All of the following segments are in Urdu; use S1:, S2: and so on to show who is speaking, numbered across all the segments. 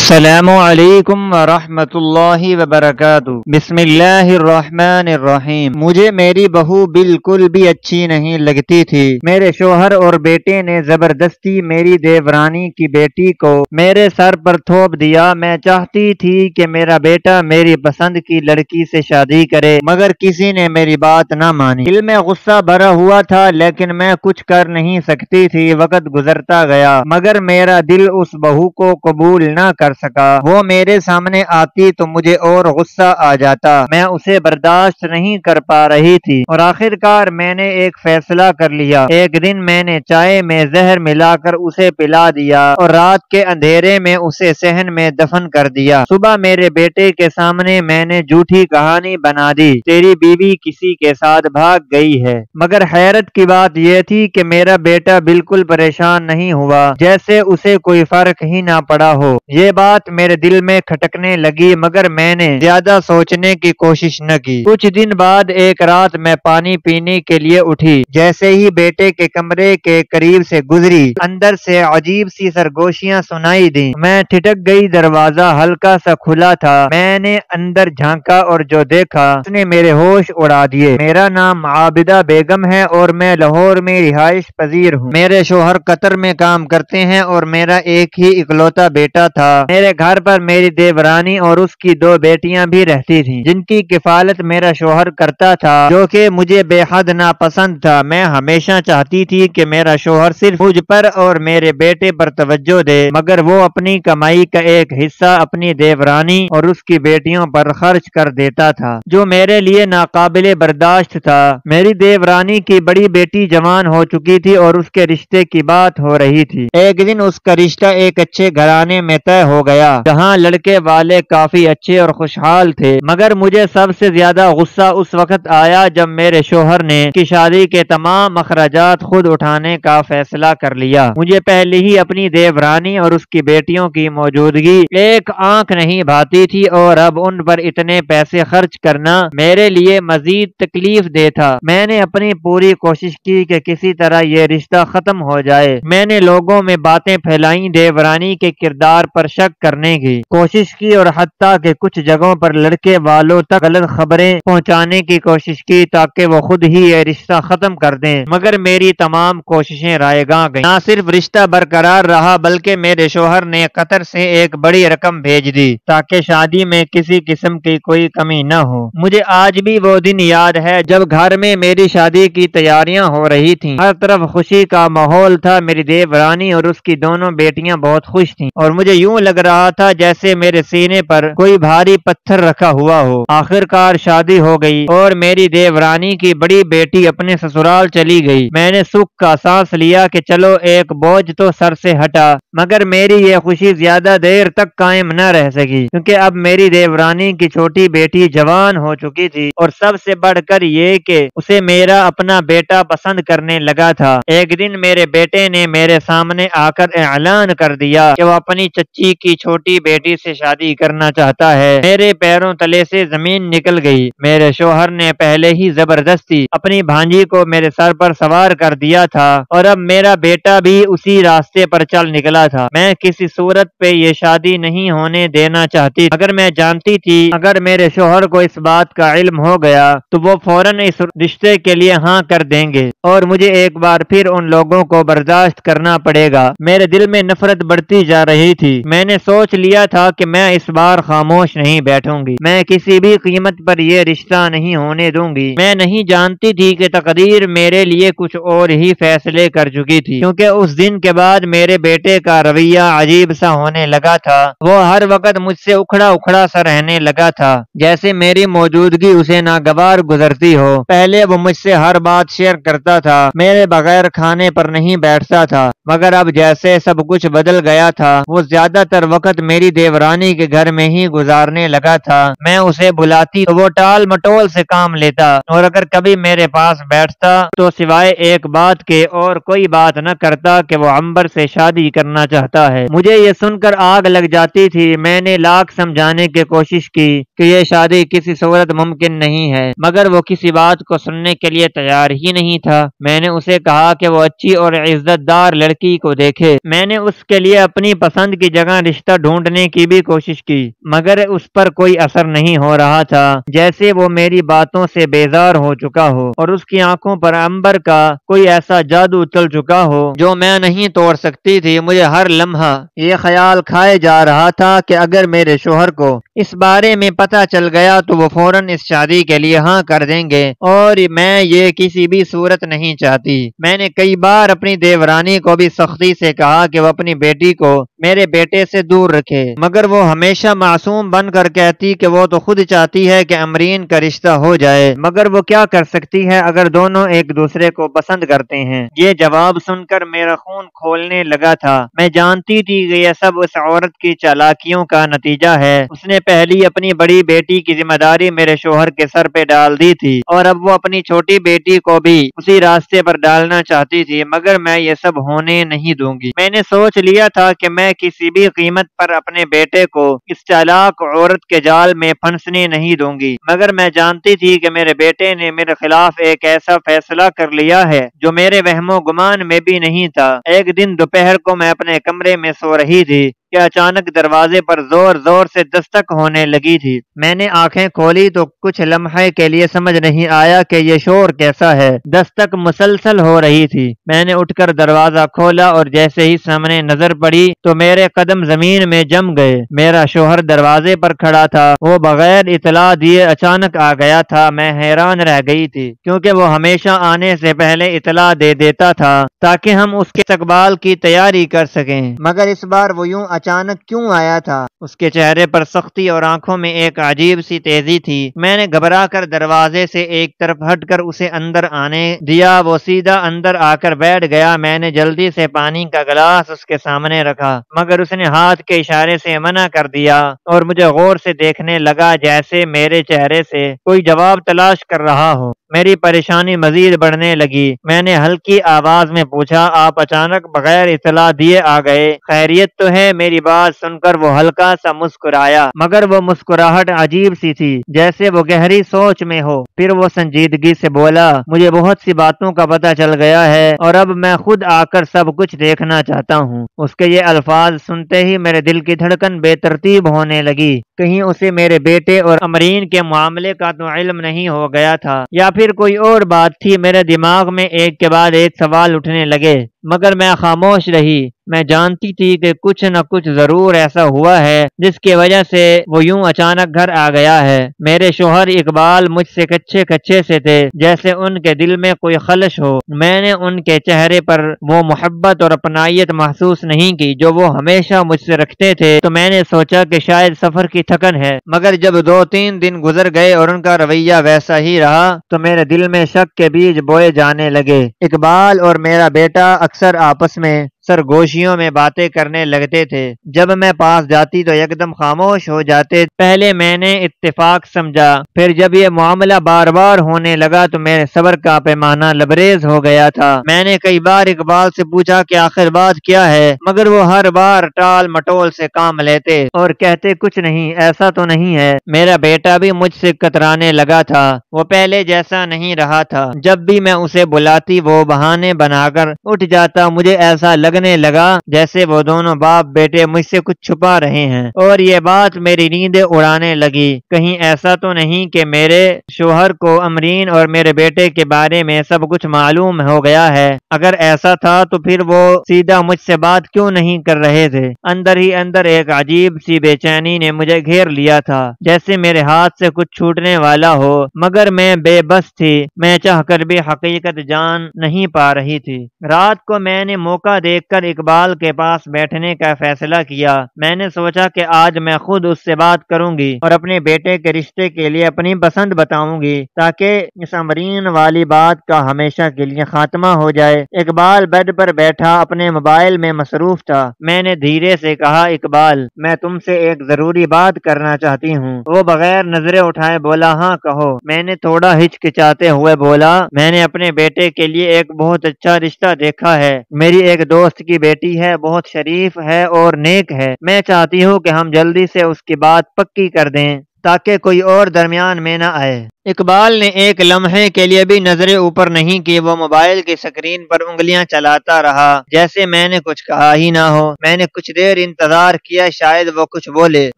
S1: السلام علیکم ورحمۃ اللہ وبرکاتہ۔ بسم اللہ الرحمن الرحیم۔ مجھے میری بہو بالکل بھی اچھی نہیں لگتی تھی۔ میرے شوہر اور بیٹے نے زبردستی میری دیورانی کی بیٹی کو میرے سر پر تھوپ دیا۔ میں چاہتی تھی کہ میرا بیٹا میری پسند کی لڑکی سے شادی کرے، مگر کسی نے میری بات نہ مانی۔ دل میں غصہ بھرا ہوا تھا، لیکن میں کچھ کر نہیں سکتی تھی۔ وقت گزرتا گیا، مگر میرا دل اس بہو کو قبول نہ کر سکا۔ وہ میرے سامنے آتی تو مجھے اور غصہ آ جاتا۔ میں اسے برداشت نہیں کر پا رہی تھی، اور آخر کار میں نے ایک فیصلہ کر لیا۔ ایک دن میں نے چائے میں زہر ملا کر اسے پلا دیا اور رات کے اندھیرے میں اسے صحن میں دفن کر دیا۔ صبح میرے بیٹے کے سامنے میں نے جھوٹی کہانی بنا دی، تیری بیوی کسی کے ساتھ بھاگ گئی ہے۔ مگر حیرت کی بات یہ تھی کہ میرا بیٹا بالکل پریشان نہیں ہوا، جیسے اسے کوئی فرق ہی نہ پڑا ہو۔ یہ بات میرے دل میں کھٹکنے لگی، مگر میں نے زیادہ سوچنے کی کوشش نہ کی۔ کچھ دن بعد ایک رات میں پانی پینے کے لیے اٹھی۔ جیسے ہی بیٹے کے کمرے کے قریب سے گزری، اندر سے عجیب سی سرگوشیاں سنائی دیں۔ میں ٹھٹک گئی۔ دروازہ ہلکا سا کھلا تھا۔ میں نے اندر جھانکا اور جو دیکھا اس نے میرے ہوش اڑا دیے۔ میرا نام عابدہ بیگم ہے اور میں لاہور میں رہائش پذیر ہوں۔ میرے شوہر قطر میں کام کرتے ہیں اور میرا ایک ہی اکلوتا بیٹا تھا۔ میرے گھر پر میری دیورانی اور اس کی دو بیٹیاں بھی رہتی تھیں، جن کی کفالت میرا شوہر کرتا تھا، جو کہ مجھے بے حد ناپسند تھا۔ میں ہمیشہ چاہتی تھی کہ میرا شوہر صرف مجھ پر اور میرے بیٹے پر توجہ دے، مگر وہ اپنی کمائی کا ایک حصہ اپنی دیورانی اور اس کی بیٹیوں پر خرچ کر دیتا تھا، جو میرے لیے ناقابل برداشت تھا۔ میری دیورانی کی بڑی بیٹی جوان ہو چکی تھی اور اس کے رشتے کی بات ہو رہی تھی۔ ایک دن اس کا رشتہ ایک اچھے گھرانے میں طے ہو گیا، جہاں لڑکے والے کافی اچھے اور خوشحال تھے، مگر مجھے سب سے زیادہ غصہ اس وقت آیا جب میرے شوہر نے کی شادی کے تمام اخراجات خود اٹھانے کا فیصلہ کر لیا۔ مجھے پہلے ہی اپنی دیورانی اور اس کی بیٹیوں کی موجودگی ایک آنکھ نہیں بھاتی تھی، اور اب ان پر اتنے پیسے خرچ کرنا میرے لیے مزید تکلیف دہ تھا۔ میں نے اپنی پوری کوشش کی کہ کسی طرح یہ رشتہ ختم ہو جائے۔ میں نے لوگوں میں باتیں پھیلائیں، دیورانی کے کردار پر شک کرنے کی کوشش کی، اور حتیٰ کہ کچھ جگہوں پر لڑکے والوں تک غلط خبریں پہنچانے کی کوشش کی تاکہ وہ خود ہی یہ رشتہ ختم کر دیں، مگر میری تمام کوششیں رائیگاں گئیں۔ نہ صرف رشتہ برقرار رہا، بلکہ میرے شوہر نے قطر سے ایک بڑی رقم بھیج دی تاکہ شادی میں کسی قسم کی کوئی کمی نہ ہو۔ مجھے آج بھی وہ دن یاد ہے جب گھر میں میری شادی کی تیاریاں ہو رہی تھیں۔ ہر طرف خوشی کا ماحول تھا۔ میری دیورانی اور اس کی دونوں بیٹیاں بہت خوش تھیں، اور مجھے یوں لگ رہا تھا جیسے میرے سینے پر کوئی بھاری پتھر رکھا ہوا ہو۔ آخر کار شادی ہو گئی اور میری دیورانی کی بڑی بیٹی اپنے سسرال چلی گئی۔ میں نے سکھ کا سانس لیا کہ چلو ایک بوجھ تو سر سے ہٹا، مگر میری یہ خوشی زیادہ دیر تک قائم نہ رہ سکی، کیونکہ اب میری دیورانی کی چھوٹی بیٹی جوان ہو چکی تھی، اور سب سے بڑھ کر یہ کہ اسے میرا اپنا بیٹا پسند کرنے لگا تھا۔ ایک دن میرے بیٹے نے میرے سامنے آ کر اعلان کر دیا کہ وہ اپنی چچی کی چھوٹی بیٹی سے شادی کرنا چاہتا ہے۔ میرے پیروں تلے سے زمین نکل گئی۔ میرے شوہر نے پہلے ہی زبردستی اپنی بھانجی کو میرے سر پر سوار کر دیا تھا، اور اب میرا بیٹا بھی اسی راستے پر چل نکلا تھا۔ میں کسی صورت پہ یہ شادی نہیں ہونے دینا چاہتی، مگر میں جانتی تھی اگر میرے شوہر کو اس بات کا علم ہو گیا تو وہ فوراً اس رشتے کے لیے ہاں کر دیں گے، اور مجھے ایک بار پھر ان لوگوں کو برداشت کرنا پڑے گا۔ میرے دل میں نفرت بڑھتی جا رہی تھی۔ میں نے سوچ لیا تھا کہ میں اس بار خاموش نہیں بیٹھوں گی۔ میں کسی بھی قیمت پر یہ رشتہ نہیں ہونے دوں گی۔ میں نہیں جانتی تھی کہ تقدیر میرے لیے کچھ اور ہی فیصلے کر چکی تھی، کیونکہ اس دن کے بعد میرے بیٹے کا رویہ عجیب سا ہونے لگا تھا۔ وہ ہر وقت مجھ سے اکھڑا اکھڑا سا رہنے لگا تھا، جیسے میری موجودگی اسے ناگوار گزرتی ہو۔ پہلے وہ مجھ سے ہر بات شیئر کرتا تھا، میرے بغیر کھانے پر نہیں بیٹھتا تھا، مگر اب جیسے سب کچھ بدل گیا تھا۔ وہ زیادہ تر وقت میری دیورانی کے گھر میں ہی گزارنے لگا تھا۔ میں اسے بلاتی تو وہ ٹال مٹول سے کام لیتا، اور اگر کبھی میرے پاس بیٹھتا تو سوائے ایک بات کے اور کوئی بات نہ کرتا کہ وہ عنبر سے شادی کرنا چاہتا ہے۔ مجھے یہ سن کر آگ لگ جاتی تھی۔ میں نے لاکھ سمجھانے کی کوشش کی کہ یہ شادی کسی صورت ممکن نہیں ہے، مگر وہ کسی بات کو سننے کے لیے تیار ہی نہیں تھا۔ میں نے اسے کہا کہ وہ اچھی اور عزت دار لڑکی لڑکی کو دیکھے۔ میں نے اس کے لیے اپنی پسند کی جگہ رشتہ ڈھونڈنے کی بھی کوشش کی، مگر اس پر کوئی اثر نہیں ہو رہا تھا، جیسے وہ میری باتوں سے بیزار ہو چکا ہو اور اس کی آنکھوں پر عنبر کا کوئی ایسا جادو چل چکا ہو جو میں نہیں توڑ سکتی تھی۔ مجھے ہر لمحہ یہ خیال کھائے جا رہا تھا کہ اگر میرے شوہر کو اس بارے میں پتہ چل گیا تو وہ فوراً اس شادی کے لیے ہاں کر دیں گے، اور میں یہ کسی بھی صورت نہیں چاہتی۔ میں نے کئی بار اپنی دیورانی کو بھی سختی سے کہا کہ وہ اپنی بیٹی کو میرے بیٹے سے دور رکھے، مگر وہ ہمیشہ معصوم بن کر کہتی کہ وہ تو خود چاہتی ہے کہ امرین کا رشتہ ہو جائے، مگر وہ کیا کر سکتی ہے اگر دونوں ایک دوسرے کو پسند کرتے ہیں۔ یہ جواب سن کر میرا خون کھولنے لگا تھا۔ میں جانتی تھی کہ یہ سب اس عورت کی چالاکیوں کا نتیجہ ہے۔ اس نے پہلی اپنی بڑی بیٹی کی ذمہ داری میرے شوہر کے سر پہ ڈال دی تھی، اور اب وہ اپنی چھوٹی بیٹی کو بھی اسی راستے پر ڈالنا چاہتی تھی، مگر میں یہ سب ہونے نہیں دوں گی۔ میں نے سوچ لیا تھا کہ میں کسی بھی قیمت پر اپنے بیٹے کو اس چالاک عورت کے جال میں پھنسنے نہیں دوں گی، مگر میں جانتی تھی کہ میرے بیٹے نے میرے خلاف ایک ایسا فیصلہ کر لیا ہے جو میرے وہم و گمان میں بھی نہیں تھا۔ ایک دن دوپہر کو میں اپنے کمرے میں سو رہی تھی کہ اچانک دروازے پر زور زور سے دستک ہونے لگی تھی۔ میں نے آنکھیں کھولی تو کچھ لمحے کے لیے سمجھ نہیں آیا کہ یہ شور کیسا ہے۔ دستک مسلسل ہو رہی تھی۔ میں نے اٹھ کر دروازہ کھولا اور جیسے ہی سامنے نظر پڑی تو میرے قدم زمین میں جم گئے۔ میرا شوہر دروازے پر کھڑا تھا۔ وہ بغیر اطلاع دیے اچانک آ گیا تھا۔ میں حیران رہ گئی تھی، کیونکہ وہ ہمیشہ آنے سے پہلے اطلاع دے دیتا تھا تاکہ ہم اس کے استقبال کی تیاری کر سکیں، مگر اس بار وہ یوں اچانک کیوں آیا تھا؟ اس کے چہرے پر سختی اور آنکھوں میں ایک عجیب سی تیزی تھی۔ میں نے گھبرا کر دروازے سے ایک طرف ہٹ کر اسے اندر آنے دیا۔ وہ سیدھا اندر آ کر بیٹھ گیا۔ میں نے جلدی سے پانی کا گلاس اس کے سامنے رکھا، مگر اس نے ہاتھ کے اشارے سے منع کر دیا اور مجھے غور سے دیکھنے لگا جیسے میرے چہرے سے کوئی جواب تلاش کر رہا ہو۔ میری پریشانی مزید بڑھنے لگی۔ میں نے ہلکی آواز میں پوچھا، آپ اچانک بغیر اطلاع دیے آ گئے، خیریت تو ہے؟ میری بات سن کر وہ ہلکا سا مسکرایا، مگر وہ مسکراہٹ عجیب سی تھی، جیسے وہ گہری سوچ میں ہو۔ پھر وہ سنجیدگی سے بولا، مجھے بہت سی باتوں کا پتہ چل گیا ہے اور اب میں خود آ کر سب کچھ دیکھنا چاہتا ہوں۔ اس کے یہ الفاظ سنتے ہی میرے دل کی دھڑکن بے ترتیب ہونے لگی۔ کہیں اسے میرے بیٹے اور امرین کے معاملے کا تو علم نہیں ہو گیا تھا، یا پھر کوئی اور بات تھی؟ میرے دماغ میں ایک کے بعد ایک سوال اٹھنے لگے، مگر میں خاموش رہی۔ میں جانتی تھی کہ کچھ نہ کچھ ضرور ایسا ہوا ہے جس کی وجہ سے وہ یوں اچانک گھر آ گیا ہے۔ میرے شوہر اقبال مجھ سے کچے کچے سے تھے، جیسے ان کے دل میں کوئی خلش ہو۔ میں نے ان کے چہرے پر وہ محبت اور اپنائیت محسوس نہیں کی جو وہ ہمیشہ مجھ سے رکھتے تھے، تو میں نے سوچا کہ شاید سفر کی تھکن ہے، مگر جب 2-3 دن گزر گئے اور ان کا رویہ ویسا ہی رہا تو میرے دل میں شک کے بیج بوئے جانے لگے۔ اقبال اور میرا بیٹا اکثر آپس میں سرگوشیوں میں باتیں کرنے لگتے تھے۔ جب میں پاس جاتی تو یکدم خاموش ہو جاتے۔ پہلے میں نے اتفاق سمجھا، پھر جب یہ معاملہ بار بار ہونے لگا تو میرے صبر کا پیمانہ لبریز ہو گیا تھا۔ میں نے کئی بار اقبال سے پوچھا کہ آخر بات کیا ہے، مگر وہ ہر بار ٹال مٹول سے کام لیتے اور کہتے کچھ نہیں، ایسا تو نہیں ہے۔ میرا بیٹا بھی مجھ سے کترانے لگا تھا۔ وہ پہلے جیسا نہیں رہا تھا۔ جب بھی میں اسے بلاتی وہ بہانے بنا کر اٹھ جاتا۔ مجھے ایسا لگنے لگا جیسے وہ دونوں باپ بیٹے مجھ سے کچھ چھپا رہے ہیں، اور یہ بات میری نیندیں اڑانے لگی۔ کہیں ایسا تو نہیں کہ میرے شوہر کو امرین اور میرے بیٹے کے بارے میں سب کچھ معلوم ہو گیا ہے؟ اگر ایسا تھا تو پھر وہ سیدھا مجھ سے بات کیوں نہیں کر رہے تھے؟ اندر ہی اندر ایک عجیب سی بے چینی نے مجھے گھیر لیا تھا، جیسے میرے ہاتھ سے کچھ چھوٹنے والا ہو، مگر میں بے بس تھی۔ میں چاہ کر بھی حقیقت جان نہیں پا رہی تھی۔ رات کو میں نے موقع دیکھ کر اقبال کے پاس بیٹھنے کا فیصلہ کیا۔ میں نے سوچا کہ آج میں خود اس سے بات کروں گی اور اپنے بیٹے کے رشتے کے لیے اپنی پسند بتاؤں گی، تاکہ اس امرین والی بات کا ہمیشہ کے لیے خاتمہ ہو جائے۔ اقبال بیڈ پر بیٹھا اپنے موبائل میں مصروف تھا۔ میں نے دھیرے سے کہا، اقبال، میں تم سے ایک ضروری بات کرنا چاہتی ہوں۔ وہ بغیر نظریں اٹھائے بولا، ہاں کہو۔ میں نے تھوڑا ہچکچاتے ہوئے بولا، میں نے اپنے بیٹے کے لیے ایک بہت اچھا رشتہ دیکھا ہے۔ میری ایک دوست کی بیٹی ہے، بہت شریف ہے اور نیک ہے۔ میں چاہتی ہوں کہ ہم جلدی سے اس کی بات پکی کر دیں۔ تاکہ کوئی اور درمیان میں نہ آئے۔ اقبال نے ایک لمحے کے لیے بھی نظریں اوپر نہیں کی، وہ موبائل کی سکرین پر انگلیاں چلاتا رہا جیسے میں نے کچھ کہا ہی نہ ہو۔ میں نے کچھ دیر انتظار کیا، شاید وہ کچھ بولے،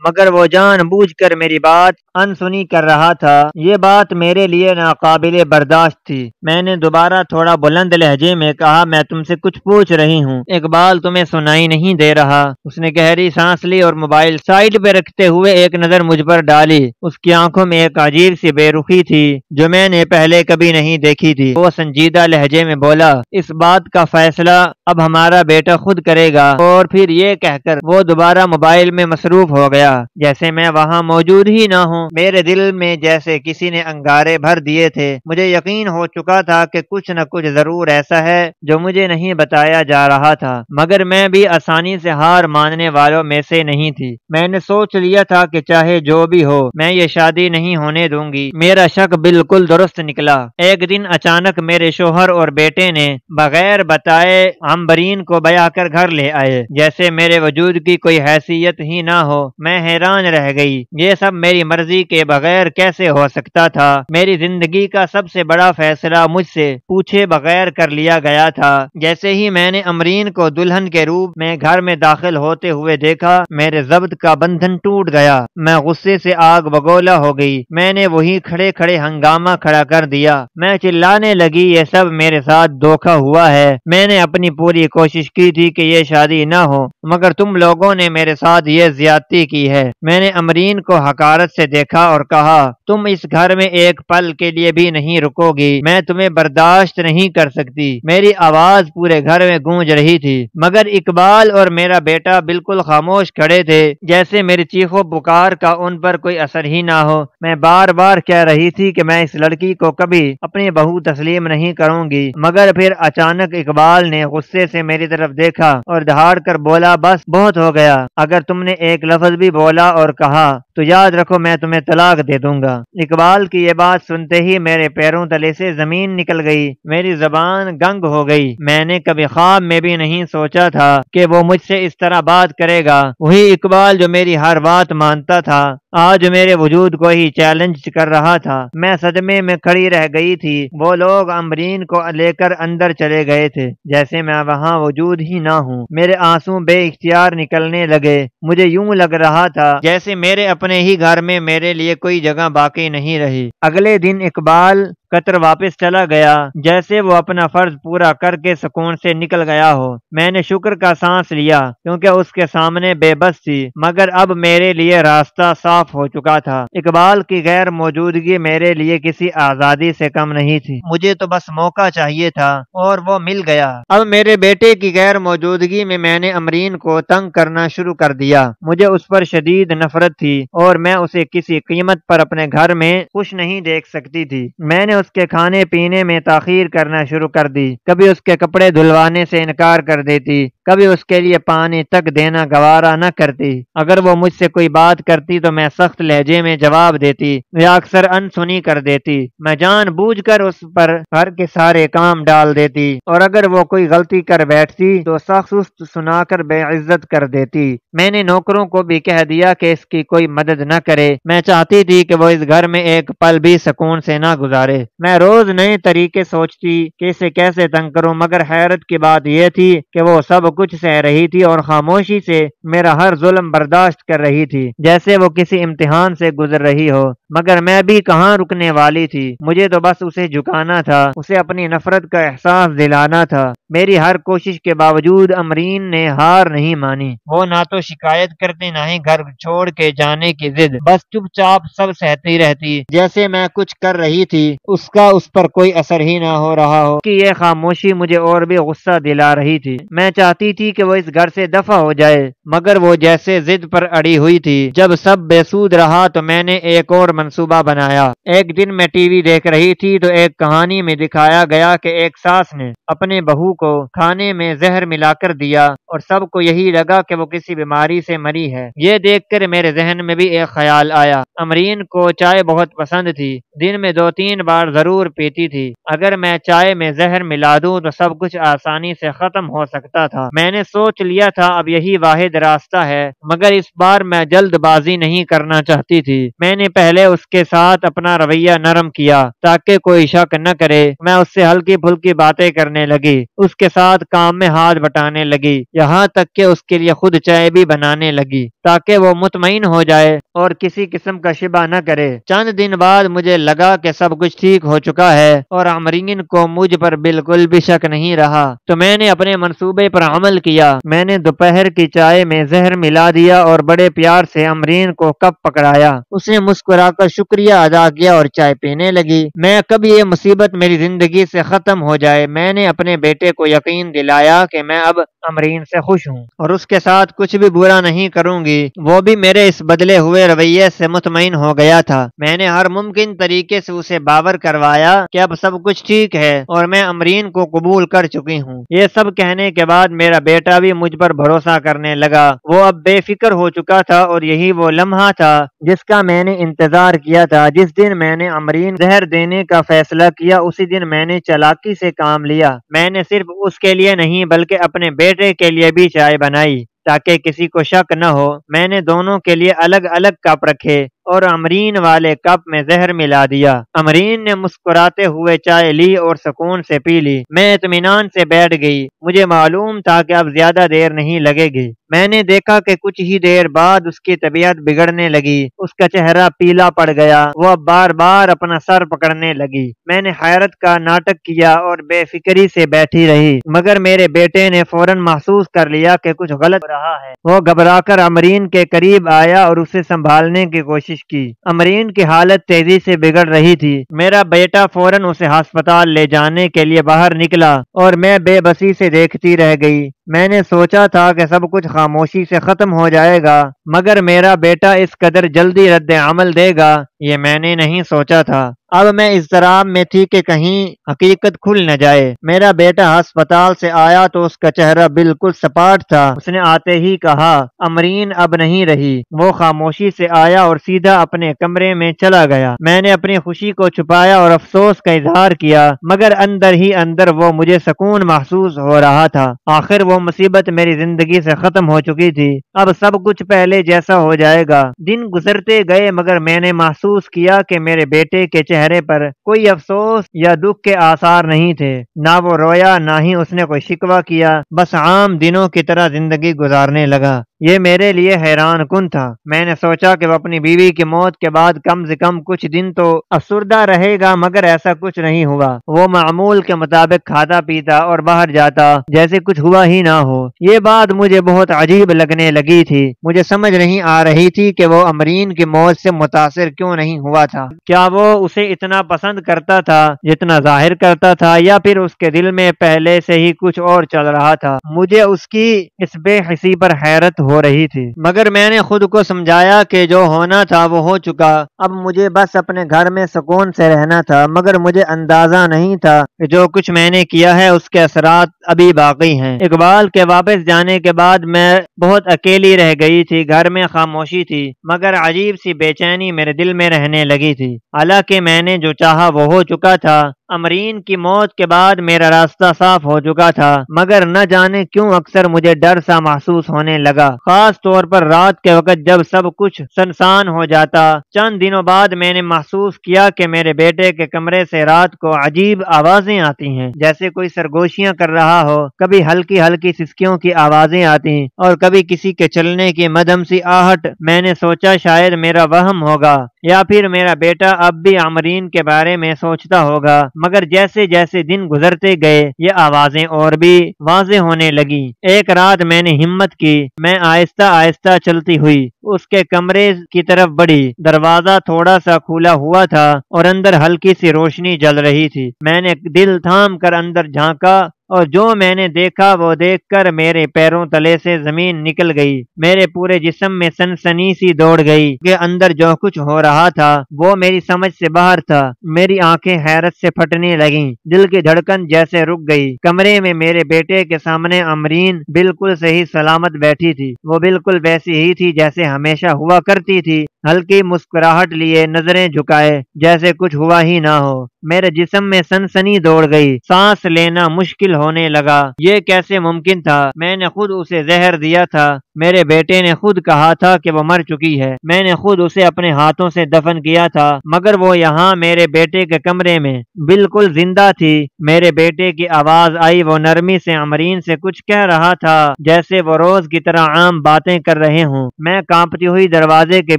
S1: مگر وہ جان بوجھ کر میری بات انسنی کر رہا تھا۔ یہ بات میرے لیے ناقابل برداشت تھی۔ میں نے دوبارہ تھوڑا بلند لہجے میں کہا، میں تم سے کچھ پوچھ رہی ہوں۔ اقبال تمہیں سنائی نہیں دے رہا؟ اس نے گہری سانس لی اور موبائل سائیڈ پہ رکھتے ہوئے ایک نظر مجھ پر ڈالی۔ اس کی آنکھوں میں ایک عجیب سی بے رخی تھی جو میں نے پہلے کبھی نہیں دیکھی تھی۔ وہ سنجیدہ لہجے میں بولا، اس بات کا فیصلہ اب ہمارا بیٹا خود کرے گا۔ اور پھر یہ کہہ کر وہ دوبارہ موبائل میں مصروف ہو گیا جیسے میں وہاں موجود ہی نہ ہوں۔ میرے دل میں جیسے کسی نے انگارے بھر دیے تھے۔ مجھے یقین ہو چکا تھا کہ کچھ نہ کچھ ضرور ایسا ہے جو مجھے نہیں بتایا جا رہا تھا، مگر میں بھی آسانی سے ہار ماننے والوں میں سے نہیں تھی۔ میں نے سوچ لیا تھا کہ چاہے جو بھی ہو میں یہ شادی نہیں ہونے دوں گی۔ میرا شک بالکل درست نکلا۔ ایک دن اچانک میرے شوہر اور بیٹے نے بغیر بتائے عمبرین کو بیاہ کر گھر لے آئے، جیسے میرے وجود کی کوئی حیثیت ہی نہ ہو۔ میں حیران رہ گئی، یہ سب میری مرضی کے بغیر کیسے ہو سکتا تھا؟ میری زندگی کا سب سے بڑا فیصلہ مجھ سے پوچھے بغیر کر لیا گیا تھا۔ جیسے ہی میں نے عمرین کو دلہن کے روپ میں گھر میں داخل ہوتے ہوئے دیکھا، میرے ضبط کا بندھن ٹوٹ گیا۔ میں غصے سے آگ بگولا ہو گئی۔ میں نے وہی کھڑے کھڑے ہنگامہ کھڑا کر دیا۔ میں چلانے لگی، یہ سب میرے ساتھ دھوکہ ہوا ہے۔ میں نے اپنی پوری کوشش کی تھی کہ یہ شادی نہ ہو، مگر تم لوگوں نے میرے ساتھ یہ زیادتی کی ہے۔ میں نے عمرین کو حقارت سے دیکھا اور کہا، تم اس گھر میں ایک پل کے لیے بھی نہیں رکو گی، میں تمہیں برداشت نہیں کر سکتی۔ میری آواز پورے گھر میں گونج رہی تھی، مگر اقبال اور میرا بیٹا بالکل خاموش کھڑے تھے، جیسے میری چیخو پکار کا ان پر کوئی اثر ہی نہ ہو۔ میں بار بار کہہ رہی تھی کہ میں اس لڑکی کو کبھی اپنی بہو تسلیم نہیں کروں گی، مگر پھر اچانک اقبال نے غصے سے میری طرف دیکھا اور دہاڑ کر بولا، بس بہت ہو گیا، اگر تم نے ایک لفظ بھی بولا اور کہا تو یاد رکھو میں تمہیں طلاق دے دوں گا۔ اقبال کی یہ بات سنتے ہی میرے پیروں تلے سے زمین نکل گئی، میری زبان گنگ ہو گئی۔ میں نے کبھی خواب میں بھی نہیں سوچا تھا کہ وہ مجھ سے اس طرح بات کرے گا۔ وہی اقبال جو میری ہر بات مانتا تھا آج میرے وجود کو ہی چیلنج کر رہا تھا۔ میں صدمے میں کھڑی رہ گئی تھی۔ وہ لوگ عمرین کو لے کر اندر چلے گئے تھے جیسے میں وہاں موجود ہی نہ ہوں۔ میرے آنسو بے اختیار نکلنے لگے۔ مجھے یوں لگ رہا تھا جیسے میرے اپنے ہی گھر میں میرے لیے کوئی جگہ باقی نہیں رہی۔ اگلے دن اقبال قطر واپس چلا گیا، جیسے وہ اپنا فرض پورا کر کے سکون سے نکل گیا ہو۔ میں نے شکر کا سانس لیا کیونکہ اس کے سامنے بے بس تھی، مگر اب میرے لیے راستہ صاف ہو چکا تھا۔ اقبال کی غیر موجودگی میرے لیے کسی آزادی سے کم نہیں تھی۔ مجھے تو بس موقع چاہیے تھا اور وہ مل گیا۔ اب میرے بیٹے کی غیر موجودگی میں نے عمرین کو تنگ کرنا شروع کر دیا۔ مجھے اس پر شدید نفرت تھی اور میں اسے کسی قیمت پر اپنے گھر میں خوش نہیں دیکھ سکتی تھی۔ میں نے اس کے کھانے پینے میں تاخیر کرنا شروع کر دی، کبھی اس کے کپڑے دھلوانے سے انکار کر دیتی، کبھی اس کے لیے پانی تک دینا گوارا نہ کرتی۔ اگر وہ مجھ سے کوئی بات کرتی تو میں سخت لہجے میں جواب دیتی یا اکثر انسنی کر دیتی۔ میں جان بوجھ کر اس پر گھر کے سارے کام ڈال دیتی اور اگر وہ کوئی غلطی کر بیٹھتی تو سخت سست سنا کر بے عزت کر دیتی۔ میں نے نوکروں کو بھی کہہ دیا کہ اس کی کوئی مدد نہ کرے۔ میں چاہتی تھی کہ وہ اس گھر میں ایک پل بھی سکون سے نہ گزارے۔ میں روز نئے طریقے سوچتی کہ اسے کیسے تنگ کروں، مگر حیرت کی بات یہ تھی کہ وہ سب کچھ سہ رہی تھی اور خاموشی سے میرا ہر ظلم برداشت کر رہی تھی، جیسے وہ کسی امتحان سے گزر رہی ہو۔ مگر میں بھی کہاں رکنے والی تھی، مجھے تو بس اسے جھکانا تھا، اسے اپنی نفرت کا احساس دلانا تھا۔ میری ہر کوشش کے باوجود عمرین نے ہار نہیں مانی۔ وہ نہ تو شکایت کرتی نہ ہی گھر چھوڑ کے جانے کی ضد، بس چپ چاپ سب سہتی رہتی، جیسے میں کچھ کر رہی تھی اس کا اس پر کوئی اثر ہی نہ ہو رہا ہو۔ کہ یہ خاموشی مجھے اور بھی غصہ دلا رہی تھی۔ میں چاہتی تھی کہ وہ اس گھر سے دفع ہو جائے، مگر وہ جیسے ضد پر اڑی ہوئی تھی۔ جب سب بے سود رہا تو میں نے ایک اور منصوبہ بنایا۔ ایک دن میں ٹی وی دیکھ رہی تھی تو ایک کہانی میں دکھایا گیا کہ ایک ساس نے اپنے بہو کو کھانے میں زہر ملا کر دیا اور سب کو یہی لگا کہ وہ کسی بیماری سے مری ہے۔ یہ دیکھ کر میرے ذہن میں بھی ایک خیال آیا۔ امرین کو چائے بہت پسند تھی، دن میں 2-3 بار ضرور پیتی تھی۔ اگر میں چائے میں زہر ملا دوں تو سب کچھ آسانی سے ختم ہو سکتا تھا۔ میں نے سوچ لیا تھا اب یہی واحد راستہ ہے، مگر اس بار میں جلد بازی نہیں کرنا چاہتی تھی۔ میں نے پہلے اس کے ساتھ اپنا رویہ نرم کیا تاکہ کوئی شک نہ کرے۔ میں اس سے ہلکی پھلکی باتیں کرنے لگی، اس کے ساتھ کام میں ہاتھ بٹانے لگی، یہاں تک کہ اس کے لیے خود چائے بھی بنانے لگی تاکہ وہ مطمئن ہو جائے اور کسی قسم کا شبہ نہ کرے۔ چند دن بعد مجھے لگا کہ سب کچھ ٹھیک ہو چکا ہے اور امرین کو مجھ پر بالکل بھی شک نہیں رہا، تو میں نے اپنے منصوبے پر عمل کیا۔ میں نے دوپہر کی چائے میں زہر ملا دیا اور بڑے پیار سے امرین کو کپ پکڑایا۔ اس نے مسکرا کر شکریہ ادا کیا اور چائے پینے لگی۔ میں کب یہ مصیبت میری زندگی سے ختم ہو جائے۔ میں نے اپنے بیٹے کو یقین دلایا کہ میں اب امرین سے خوش ہوں اور اس کے ساتھ کچھ بھی برا نہیں کروں گی۔ وہ بھی میرے اس بدلے ہوئے رویے سے مطمئن ہو گیا تھا۔ میں نے ہر ممکن طریقے سے اسے باور کروایا کہ اب سب کچھ ٹھیک ہے اور میں امرین کو قبول کر چکی ہوں۔ یہ سب کہنے کے بعد میرا بیٹا بھی مجھ پر بھروسہ کرنے لگا۔ وہ اب بے فکر ہو چکا تھا اور یہی وہ لمحہ تھا جس کا میں نے انتظار کیا تھا۔ جس دن میں نے امرین زہر دینے کا فیصلہ کیا اسی دن میں نے چالاکی سے کام لیا۔ میں نے صرف اس کے لیے نہیں بلکہ اپنے بیٹے کے لیے بھی چائے بنائی تاکہ کسی کو شک نہ ہو۔ میں نے دونوں کے لیے الگ الگ کپ رکھے اور امرین والے کپ میں زہر ملا دیا۔ امرین نے مسکراتے ہوئے چائے لی اور سکون سے پی لی۔ میں اطمینان سے بیٹھ گئی، مجھے معلوم تھا کہ اب زیادہ دیر نہیں لگے گی۔ میں نے دیکھا کہ کچھ ہی دیر بعد اس کی طبیعت بگڑنے لگی، اس کا چہرہ پیلا پڑ گیا، وہ اب بار بار اپنا سر پکڑنے لگی۔ میں نے حیرت کا ناٹک کیا اور بے فکری سے بیٹھی رہی، مگر میرے بیٹے نے فوراً محسوس کر لیا کہ کچھ غلط ہو رہا ہے۔ وہ گھبرا کر امرین کے قریب آیا اور اسے سنبھالنے کی کوشش کی۔ امرین کی حالت تیزی سے بگڑ رہی تھی۔ میرا بیٹا فوراً اسے ہسپتال لے جانے کے لیے باہر نکلا اور میں بے بسی سے دیکھتی رہ گئی۔ میں نے سوچا تھا کہ سب کچھ خاموشی سے ختم ہو جائے گا، مگر میرا بیٹا اس قدر جلدی رد عمل دے گا یہ میں نے نہیں سوچا تھا۔ اب میں اضطراب میں تھی کہ کہیں حقیقت کھل نہ جائے۔ میرا بیٹا ہسپتال سے آیا تو اس کا چہرہ بالکل سپاٹ تھا۔ اس نے آتے ہی کہا امرین اب نہیں رہی۔ وہ خاموشی سے آیا اور سیدھا اپنے کمرے میں چلا گیا۔ میں نے اپنی خوشی کو چھپایا اور افسوس کا اظہار کیا، مگر اندر ہی اندر وہ مجھے سکون محسوس ہو رہا تھا۔ آخر وہ مصیبت میری زندگی سے ختم ہو چکی تھی۔ اب سب کچھ پہلے جیسا ہو جائے گا۔ دن گزرتے گئے مگر میں نے محسوس کیا کہ میرے بیٹے کے چہرے پر کوئی افسوس یا دکھ کے آثار نہیں تھے۔ نہ وہ رویا نہ ہی اس نے کوئی شکوہ کیا، بس عام دنوں کی طرح زندگی گزارنے لگا۔ یہ میرے لیے حیران کن تھا۔ میں نے سوچا کہ وہ اپنی بیوی کی موت کے بعد کم سے کم کچھ دن تو افسردہ رہے گا، مگر ایسا کچھ نہیں ہوا۔ وہ معمول کے مطابق کھاتا پیتا اور باہر جاتا جیسے کچھ ہوا ہی نہ ہو۔ یہ بات مجھے بہت عجیب لگنے لگی تھی۔ مجھے سمجھ نہیں آ رہی تھی کہ وہ امرین کی موت سے متاثر کیوں نہیں ہوا تھا۔ کیا وہ اسے اتنا پسند کرتا تھا جتنا ظاہر کرتا تھا، یا پھر اس کے دل میں پہلے سے ہی کچھ اور چل رہا تھا؟ مجھے اس کی اس بے حسی پر حیرت ہو رہی تھی، مگر میں نے خود کو سمجھایا کہ جو ہونا تھا وہ ہو چکا۔ اب مجھے بس اپنے گھر میں سکون سے رہنا تھا، مگر مجھے اندازہ نہیں تھا کہ جو کچھ میں نے کیا ہے اس کے اثرات ابھی باقی ہیں۔ اقبال کے واپس جانے کے بعد میں بہت اکیلی رہ گئی تھی۔ گھر میں خاموشی تھی، مگر عجیب سی بے چینی میرے دل میں رہنے لگی تھی۔ حالانکہ میں نے جو چاہا وہ ہو چکا تھا۔ امرین کی موت کے بعد میرا راستہ صاف ہو چکا تھا، مگر نہ جانے کیوں اکثر مجھے ڈر سا محسوس ہونے لگا، خاص طور پر رات کے وقت جب سب کچھ سنسان ہو جاتا۔ چند دنوں بعد میں نے محسوس کیا کہ میرے بیٹے کے کمرے سے رات کو عجیب آوازیں آتی ہیں، جیسے کوئی سرگوشیاں کر رہا ہو۔ کبھی ہلکی ہلکی سسکیوں کی آوازیں آتی اور کبھی کسی کے چلنے کی مدھم سی آہٹ۔ میں نے سوچا شاید میرا وہم ہوگا یا پھر میرا بیٹا اب بھی امرین کے بارے میں سوچتا ہوگا، مگر جیسے جیسے دن گزرتے گئے یہ آوازیں اور بھی واضح ہونے لگی۔ ایک رات میں نے ہمت کی، میں آہستہ آہستہ چلتی ہوئی اس کے کمرے کی طرف بڑھی۔ دروازہ تھوڑا سا کھلا ہوا تھا اور اندر ہلکی سی روشنی جل رہی تھی۔ میں نے دل تھام کر اندر جھانکا اور جو میں نے دیکھا وہ دیکھ کر میرے پیروں تلے سے زمین نکل گئی، میرے پورے جسم میں سنسنی سی دوڑ گئی کہ اندر جو کچھ ہو رہا تھا وہ میری سمجھ سے باہر تھا۔ میری آنکھیں حیرت سے پھٹنے لگیں، دل کی دھڑکن جیسے رک گئی۔ کمرے میں میرے بیٹے کے سامنے امرین بالکل صحیح سلامت بیٹھی تھی، وہ بالکل ویسی ہی تھی جیسے ہمیشہ ہوا کرتی تھی، ہلکی مسکراہٹ لیے نظریں جھکائے جیسے کچھ ہوا ہی نہ ہو۔ میرے جسم میں سنسنی دوڑ گئی، سانس لینا مشکل ہونے لگا۔ یہ کیسے ممکن تھا؟ میں نے خود اسے زہر دیا تھا، میرے بیٹے نے خود کہا تھا کہ وہ مر چکی ہے، میں نے خود اسے اپنے ہاتھوں سے دفن کیا تھا، مگر وہ یہاں میرے بیٹے کے کمرے میں بالکل زندہ تھی۔ میرے بیٹے کی آواز آئی، وہ نرمی سے امرین سے کچھ کہہ رہا تھا جیسے وہ روز کی طرح عام باتیں کر رہے ہوں۔ میں کانپتی ہوئی دروازے کے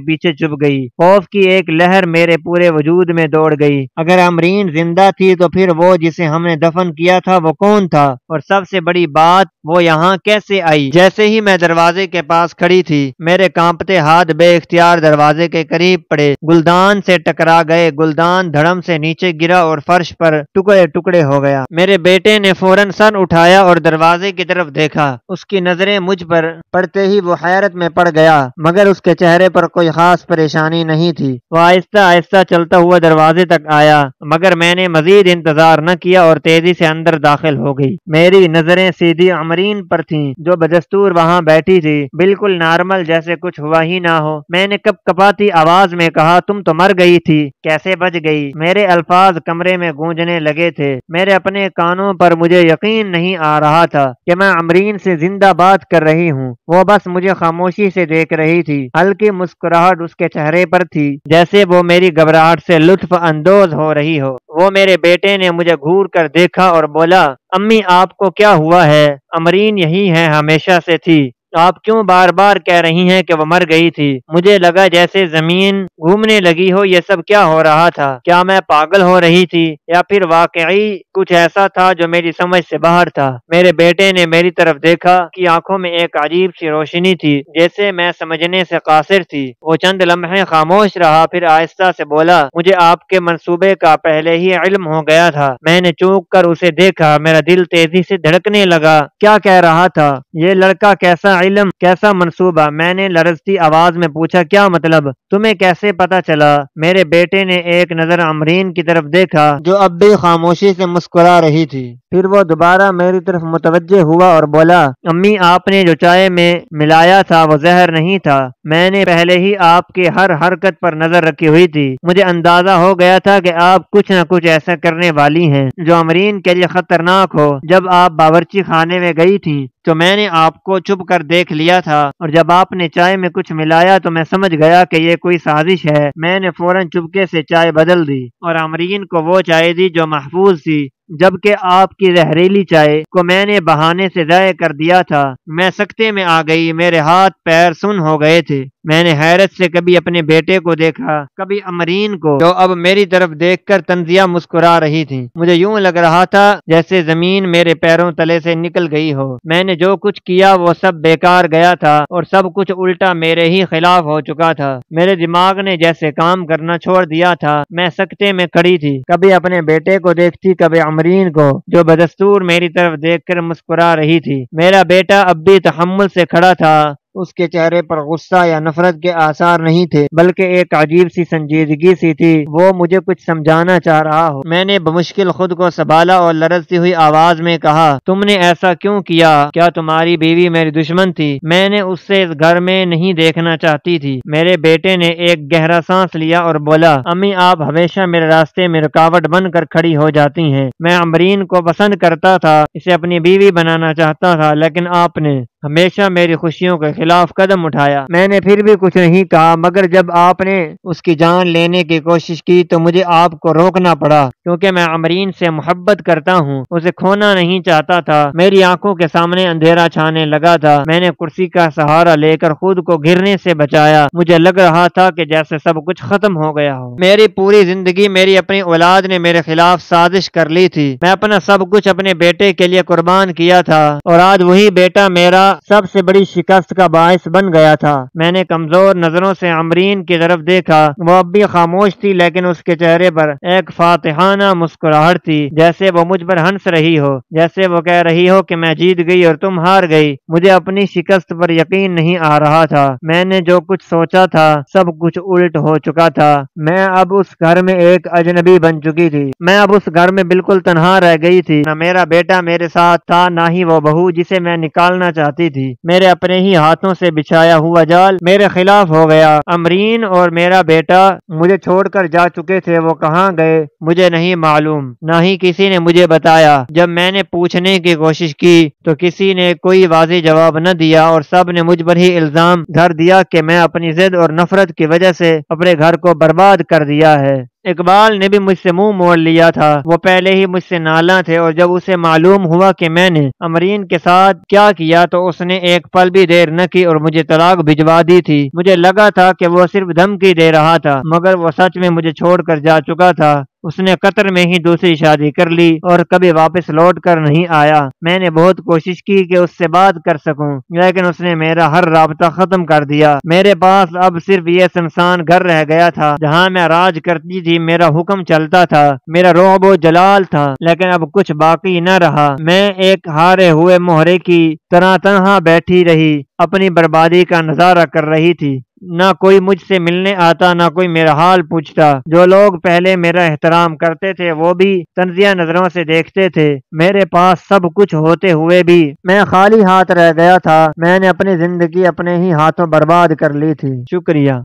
S1: پیچھے چھپ گئی، خوف کی ایک لہر میرے پورے وجود میں دوڑ گئی۔ اگر امرین زندہ تھی تو پھر وہ جسے ہم نے دفن کیا تھا وہ کون تھا؟ اور سب سے بڑی بات، وہ یہاں کیسے آئی؟ جیسے ہی میں دروازے کے پاس کھڑی تھی، میرے کانپتے ہاتھ بے اختیار دروازے کے قریب پڑے، گلدان سے ٹکرا گئے، گلدان دھڑم سے نیچے گرا اور فرش پر ٹکڑے ٹکڑے ہو گیا۔ میرے بیٹے نے فوراً سر اٹھایا اور دروازے کی طرف دیکھا، اس کی نظریں مجھ پر پڑتے ہی وہ حیرت میں پڑ گیا، مگر اس کے چہرے پر کوئی خاص پریشانی نہیں تھی۔ وہ آہستہ آہستہ چلتا ہوا دروازے تک آیا، مگر میں نے مزید انتظار نہ کیا اور تیزی سے اندر داخل ہو گئی۔ میری نظریں سیدھی امرین پر تھیں جو بدستور وہاں بیٹھی تھی، بالکل نارمل جیسے کچھ ہوا ہی نہ ہو۔ میں نے کپ کپاتی آواز میں کہا، تم تو مر گئی تھی، کیسے بچ گئی؟ میرے الفاظ کمرے میں گونجنے لگے تھے، میرے اپنے کانوں پر مجھے یقین نہیں آ رہا تھا کہ میں امرین سے زندہ بات کر رہی ہوں۔ وہ بس مجھے خاموشی سے دیکھ رہی تھی، ہلکی مسکراہٹ اس کے چہرے پر تھی جیسے وہ میری گھبراہٹ سے لطف اندوز ہو رہی ہو۔ وہ میرے بیٹے نے مجھے گھور کر دیکھا اور بولا، امی آپ کو کیا ہوا ہے؟ امرین یہی ہے، ہمیشہ سے تھی، آپ کیوں بار بار کہہ رہی ہیں کہ وہ مر گئی تھی؟ مجھے لگا جیسے زمین گھومنے لگی ہو۔ یہ سب کیا ہو رہا تھا؟ کیا میں پاگل ہو رہی تھی یا پھر واقعی کچھ ایسا تھا جو میری سمجھ سے باہر تھا؟ میرے بیٹے نے میری طرف دیکھا کہ آنکھوں میں ایک عجیب سی روشنی تھی جیسے میں سمجھنے سے قاصر تھی۔ وہ چند لمحے خاموش رہا، پھر آہستہ سے بولا، مجھے آپ کے منصوبے کا پہلے ہی علم ہو گیا تھا۔ میں نے چونک کر اسے دیکھا، میرا دل تیزی سے دھڑکنے لگا۔ کیا کہہ رہا تھا یہ لڑکا؟ کیسا علم، کیسا منصوبہ؟ میں نے لرزتی آواز میں پوچھا، کیا مطلب؟ تمہیں کیسے پتا چلا؟ میرے بیٹے نے ایک نظر امرین کی طرف دیکھا جو اب بھی خاموشی سے مسکرا رہی تھی، پھر وہ دوبارہ میری طرف متوجہ ہوا اور بولا، امی آپ نے جو چائے میں ملایا تھا وہ زہر نہیں تھا، میں نے پہلے ہی آپ کی ہر حرکت پر نظر رکھی ہوئی تھی، مجھے اندازہ ہو گیا تھا کہ آپ کچھ نہ کچھ ایسا کرنے والی ہیں جو امرین کے لیے خطرناک ہو۔ جب آپ باورچی خانے میں گئی تھی تو میں نے آپ کو چھپ کر دیکھ لیا تھا، اور جب آپ نے چائے میں کچھ ملایا تو میں سمجھ گیا کہ یہ کوئی سازش ہے۔ میں نے فوراً چپکے سے چائے بدل دی اور امرین کو وہ چائے دی جو محفوظ تھی، جبکہ آپ کی زہریلی چائے کو میں نے بہانے سے ضائع کر دیا تھا۔ میں سکتے میں آ گئی، میرے ہاتھ پیر سن ہو گئے تھے۔ میں نے حیرت سے کبھی اپنے بیٹے کو دیکھا، کبھی امرین کو جو اب میری طرف دیکھ کر طنزیہ مسکرا رہی تھی۔ مجھے یوں لگ رہا تھا جیسے زمین میرے پیروں تلے سے نکل گئی ہو۔ میں نے جو کچھ کیا وہ سب بیکار گیا تھا اور سب کچھ الٹا میرے ہی خلاف ہو چکا تھا۔ میرے دماغ نے جیسے کام کرنا چھوڑ دیا تھا۔ میں سکتے میں کھڑی تھی، کبھی اپنے بیٹے کو دیکھتی، کبھی امرین کو جو بدستور میری طرف دیکھ کر مسکرا رہی تھی۔ میرا بیٹا اب بھی تحمل سے کھڑا تھا، اس کے چہرے پر غصہ یا نفرت کے آثار نہیں تھے، بلکہ ایک عجیب سی سنجیدگی سی تھی۔ وہ مجھے کچھ سمجھانا چاہ رہا ہو۔ میں نے بمشکل خود کو سنبھالا اور لرزتی ہوئی آواز میں کہا، تم نے ایسا کیوں کیا؟ کیا تمہاری بیوی میری دشمن تھی؟ میں نے اس سے اس گھر میں نہیں دیکھنا چاہتی تھی۔ میرے بیٹے نے ایک گہرا سانس لیا اور بولا، امی آپ ہمیشہ میرے راستے میں رکاوٹ بن کر کھڑی ہو جاتی ہیں۔ میں امرین کو پسند کرتا تھا، اسے اپنی بیوی بنانا چاہتا تھا، لیکن آپ نے ہمیشہ میری خوشیوں کے خلاف قدم اٹھایا۔ میں نے پھر بھی کچھ نہیں کہا، مگر جب آپ نے اس کی جان لینے کی کوشش کی تو مجھے آپ کو روکنا پڑا، کیونکہ میں امرین سے محبت کرتا ہوں، اسے کھونا نہیں چاہتا تھا۔ میری آنکھوں کے سامنے اندھیرا چھانے لگا تھا۔ میں نے کرسی کا سہارا لے کر خود کو گرنے سے بچایا۔ مجھے لگ رہا تھا کہ جیسے سب کچھ ختم ہو گیا ہو۔ میری پوری زندگی میری اپنی اولاد نے میرے خلاف سازش کر لی تھی۔ میں اپنا سب کچھ اپنے بیٹے کے لیے قربان کیا تھا، اور آج وہی بیٹا میرا سب سے بڑی شکست کا باعث بن گیا تھا۔ میں نے کمزور نظروں سے عمرین کی طرف دیکھا، وہ اب بھی خاموش تھی لیکن اس کے چہرے پر ایک فاتحانہ مسکراہٹ تھی، جیسے وہ مجھ پر ہنس رہی ہو، جیسے وہ کہہ رہی ہو کہ میں جیت گئی اور تم ہار گئی۔ مجھے اپنی شکست پر یقین نہیں آ رہا تھا۔ میں نے جو کچھ سوچا تھا سب کچھ الٹ ہو چکا تھا۔ میں اب اس گھر میں ایک اجنبی بن چکی تھی۔ میں اب اس گھر میں بالکل تنہا رہ گئی تھی، نہ میرا بیٹا میرے ساتھ تھا، نہ ہی وہ بہو جسے میں نکالنا چاہتی تھی۔ میرے اپنے ہی ہاتھوں سے بچھایا ہوا جال میرے خلاف ہو گیا۔ امرین اور میرا بیٹا مجھے چھوڑ کر جا چکے تھے، وہ کہاں گئے مجھے نہیں معلوم، نہ ہی کسی نے مجھے بتایا۔ جب میں نے پوچھنے کی کوشش کی تو کسی نے کوئی واضح جواب نہ دیا اور سب نے مجھ پر ہی الزام دھر دیا کہ میں اپنی ضد اور نفرت کی وجہ سے اپنے گھر کو برباد کر دیا ہے۔ اقبال نے بھی مجھ سے منہ موڑ لیا تھا، وہ پہلے ہی مجھ سے نالاں تھے، اور جب اسے معلوم ہوا کہ میں نے امرین کے ساتھ کیا کیا تو اس نے ایک پل بھی دیر نہ کی اور مجھے طلاق بھجوا دی تھی۔ مجھے لگا تھا کہ وہ صرف دھمکی دے رہا تھا، مگر وہ سچ میں مجھے چھوڑ کر جا چکا تھا۔ اس نے قطر میں ہی دوسری شادی کر لی اور کبھی واپس لوٹ کر نہیں آیا۔ میں نے بہت کوشش کی کہ اس سے بات کر سکوں، لیکن اس نے میرا ہر رابطہ ختم کر دیا۔ میرے پاس اب صرف یہ سنسان گھر رہ گیا تھا جہاں میں راج کرتی تھی، میرا حکم چلتا تھا، میرا رعب و جلال تھا، لیکن اب کچھ باقی نہ رہا۔ میں ایک ہارے ہوئے مہرے کی طرح تنہا بیٹھی رہی، اپنی بربادی کا نظارہ کر رہی تھی۔ نہ کوئی مجھ سے ملنے آتا، نہ کوئی میرا حال پوچھتا۔ جو لوگ پہلے میرا احترام کرتے تھے وہ بھی طنزیہ نظروں سے دیکھتے تھے۔ میرے پاس سب کچھ ہوتے ہوئے بھی میں خالی ہاتھ رہ گیا تھا۔ میں نے اپنی زندگی اپنے ہی ہاتھوں برباد کر لی تھی۔ شکریہ۔